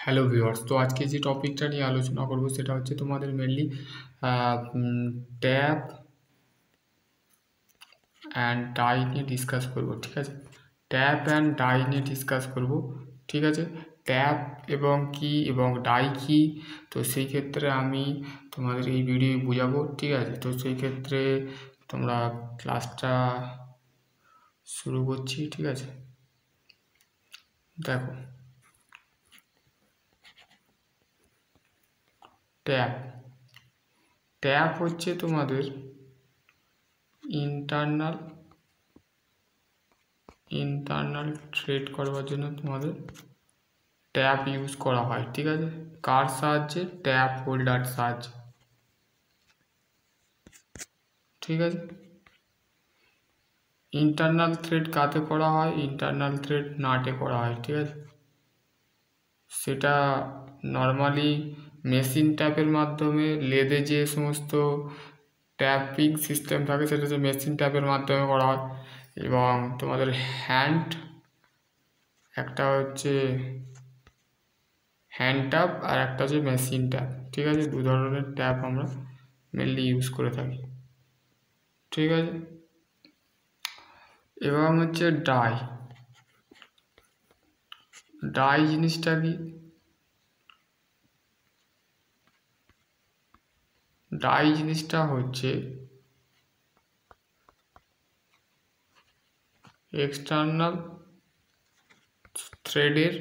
Hello viewers, তো আজকে যে টপিকটা নিয়ে আলোচনা করব সেটা হচ্ছে তোমাদের মেনলি ট্যাপ অ্যান্ড ডাই নিয়ে ডিসকাস করব। ঠিক আছে, ট্যাপ অ্যান্ড ডাই নিয়ে ডিসকাস করব। ঠিক আছে, ট্যাপ এবং কি এবং ডাই কি, তো সেই ক্ষেত্রে আমি তোমাদের এই ভিডিও বোঝাবো। ঠিক আছে, তো সেই ক্ষেত্রে তোমরা ক্লাসটা শুরু করছি। ঠিক আছে, দেখো ট্যাপ ট্যাপ হচ্ছে তোমাদের ইন্টারনাল থ্রেড করবার জন্য তোমাদের ট্যাপ ইউজ করা হয়। ঠিক আছে, কার সাহায্যে? ট্যাপ হোল্ডার সাহায্যে। ঠিক আছে, ইন্টারনাল থ্রেড কাতে করা হয়? ইন্টারনাল থ্রেড নাটে করা হয়। ঠিক আছে, সেটা নর্মালি মেশিন ট্যাপের মাধ্যমে, লেদে যে সমস্ত ট্যাপিং সিস্টেম থাকে সেটা হচ্ছে মেশিন ট্যাপের মাধ্যমে করা হয়। এবং তোমাদের হ্যান্ড একটা হচ্ছে হ্যান্ড ট্যাপ আর একটা হচ্ছে মেশিন ট্যাপ। ঠিক আছে, দু ধরনের ট্যাপ আমরা মেনলি ইউজ করে থাকি। ঠিক আছে, এবং হচ্ছে ডাই ডাই জিনিসটা কি? ডাই জিনিসটা হচ্ছে এক্সটার্নাল থ্রেডের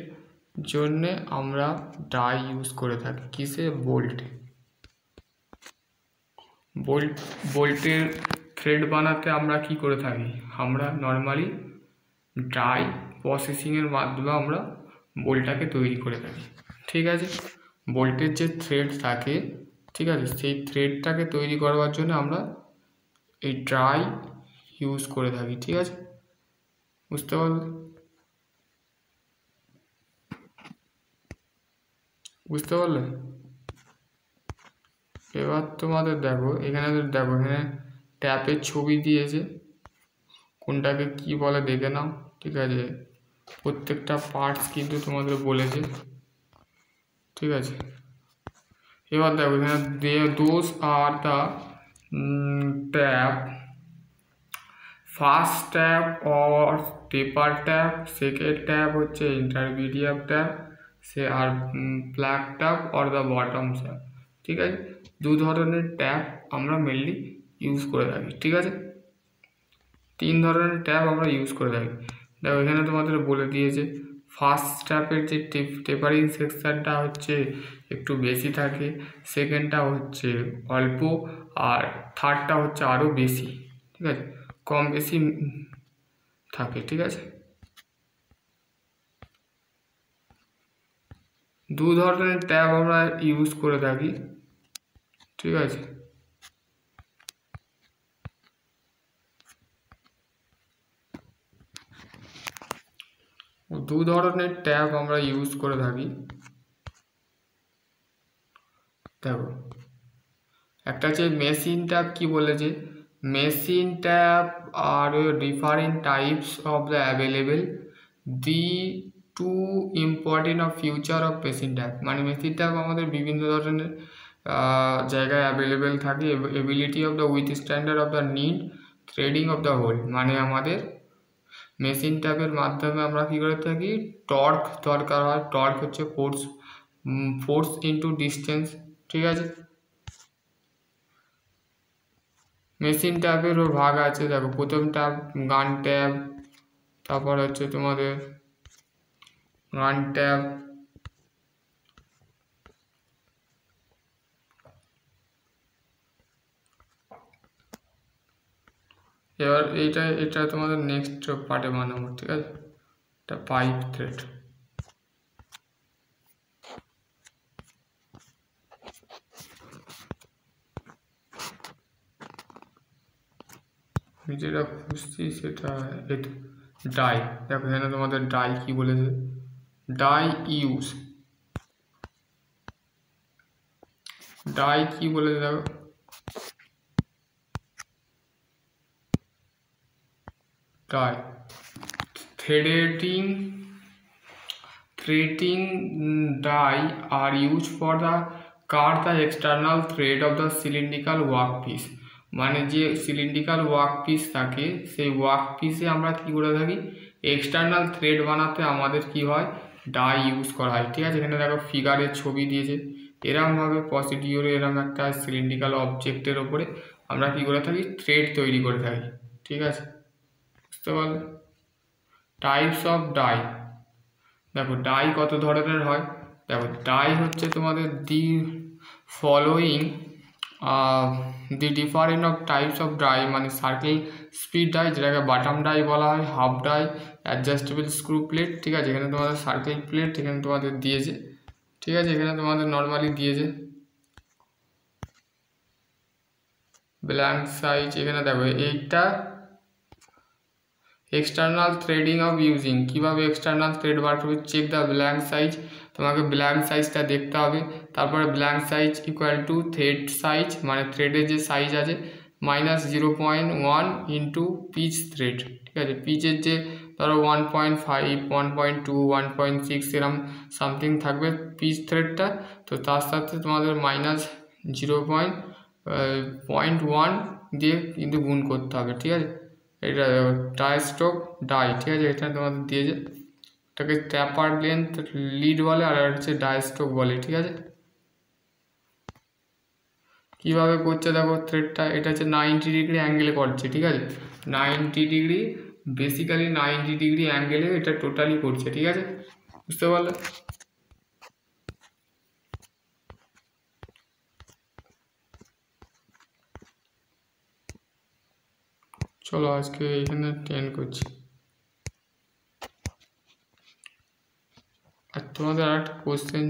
জন্যে আমরা ডাই ইউজ করে থাকি। কিসে? বোল্টের থ্রেড বানাতে আমরা কি করে থাকি? আমরা নর্মালি ডাই প্রসেসিংয়ের মাধ্যমে আমরা বোল্টটাকে তৈরি করে থাকি। ঠিক আছে, বোল্টের যে থ্রেড থাকে, ঠিক আছে, সেই থ্রেডটাকে তৈরি করবার জন্য আমরা এই ডাই ইউজ করে থাকি। ঠিক আছে, বুঝতে পারলে? এবার তোমাদের দেখো এখানে ট্যাপের ছবি দিয়েছে, কোনটাকে কি বলে দেখে নাও। ঠিক আছে, প্রত্যেকটা পার্টস কিন্তু তোমাদের বলেছে। ঠিক আছে, এবার দেখো এখানে those are the tap, first tap or taper tap, second tap হচ্ছে ইন্টারমিডিয়েট ট্যাপ, সে আর plug tap or the bottom tap. ঠিক আছে, দু ধরনের ট্যাপ আমরা মেনলি ইউজ করে থাকি। ঠিক আছে, তিন ধরনের ট্যাপ আমরা ইউজ করে থাকি। দেখো এখানে তোমাদের বলে দিয়েছে ফার্স্ট ট্যাপের যে টেপারিং সেকশনটা হচ্ছে একটু বেশি থাকে, সেকেন্ডটা হচ্ছে অল্প, আর থার্ডটা হচ্ছে আরও বেশি। ঠিক আছে, কম বেশি থাকে। ঠিক আছে, দু ধরনের ট্যাপ আমরা ইউজ করে থাকি। ঠিক আছে, দু ধরনের ট্যাপ আমরা ইউজ করে থাকি। দেখো একটা হচ্ছে মেশিন ট্যাপ। কি বলেছে? মেশিন ট্যাপ আর different types of the available, the two important of future of machine tap. মানে মেশিন ট্যাপ আমাদের বিভিন্ন ধরনের জায়গায় অ্যাভেলেবেল থাকে। Ability of the with standard of the need threading of the hole, মানে আমাদের মেশিন ট্যাপের মাধ্যমে আমরা কী করে থাকি? টর্ক দরকার হয়। টর্ক হচ্ছে ফোর্স ইন্টু ডিস্টেন্স। ঠিক আছে, মেশিন ট্যাপেরও ভাগ আছে। দেখো প্রথম ট্যাপ গান ট্যাপ, তারপর হচ্ছে তোমাদের গান ট্যাপ, এবার এটা তোমাদের নেক্সট পার্টে বানাবো। ঠিক আছে, এটা পাইপ থ্রেড। আমি যেটা খুঁজছি সেটা ডাই। দেখো এখানে তোমাদের ডাই কি বলেছে? ডাই কি বলেছে দেখো, die threading die are used for the cut the external thread of the cylindrical workpiece মানে যে সিলিন্ড্রিক্যাল ওয়ার্কপিস থাকে সেই ওয়ার্কপিসে আমরা কি করে থাকি এক্সটার্নাল থ্রেড বানাতে আমাদের কি হয় ডাই ইউজ করা হয় ঠিক আছে এখানে দেখো ফিগারের ছবি দিয়েছে এরমভাবে প্রসিডিওরে এরম একটা সিলিন্ড্রিক্যাল অবজেক্টের ওপরে আমরা কি করে থাকি থ্রেড তৈরি করে থাকি ঠিক আছে বুঝতে পারলে টাইপস অফ ডাই দেখো ডাই কত ধরনের হয় দেখো ডাই হচ্ছে তোমাদের the following the different of types of die মানে সার্কেল স্পিড ডাই যেটাকে বাটাম ডাই বলা হয় half die adjustable screw plate ঠিক আছে এখানে তোমাদের সার্কেল প্লেট এখানে তোমাদের দিয়েছে ঠিক আছে এখানে তোমাদের নর্মালি দিয়েছে ব্ল্যাঙ্ক সাইজ এখানে দেখো এইটা এক্সটার্নাল থ্রেডিং অফ ইউজিং কীভাবে এক্সটার্নাল থ্রেড বার করবে চেক দ্য ব্ল্যাঙ্ক সাইজ তোমাকে ব্ল্যাঙ্ক সাইজটা দেখতে হবে তারপরে blank size equal to thread size মানে থ্রেডের যে সাইজ আছে -0.1 ইন্টু পিচ থ্রেড ঠিক আছে পিচের যে ধরো 1.5 1.2 1.6 এরম সামথিং থাকবে পিচ থ্রেডটা তো তার সাথে তোমাদের -0.1 দিয়ে কিন্তু গুণ করতে হবে ঠিক আছে এটা টাই স্ট্রোক ডাই ঠিক আছে এটা তোমাদের দিয়েছে এটাকে ট্যাপার লেন্থ লিড বলে আর হচ্ছে ডাই স্ট্রোক বলে ঠিক আছে কীভাবে করছে দেখো থ্রেডটা এটা হচ্ছে 90 ডিগ্রি অ্যাঙ্গেলে করছে ঠিক আছে 90 ডিগ্রি বেসিক্যালি 90 ডিগ্রি অ্যাঙ্গেলে এটা টোটালি করছে ঠিক আছে বুঝতে পারলে চলো আজকে এখানে 10 করছি আর তোমাদের আর একটা কোশ্চেন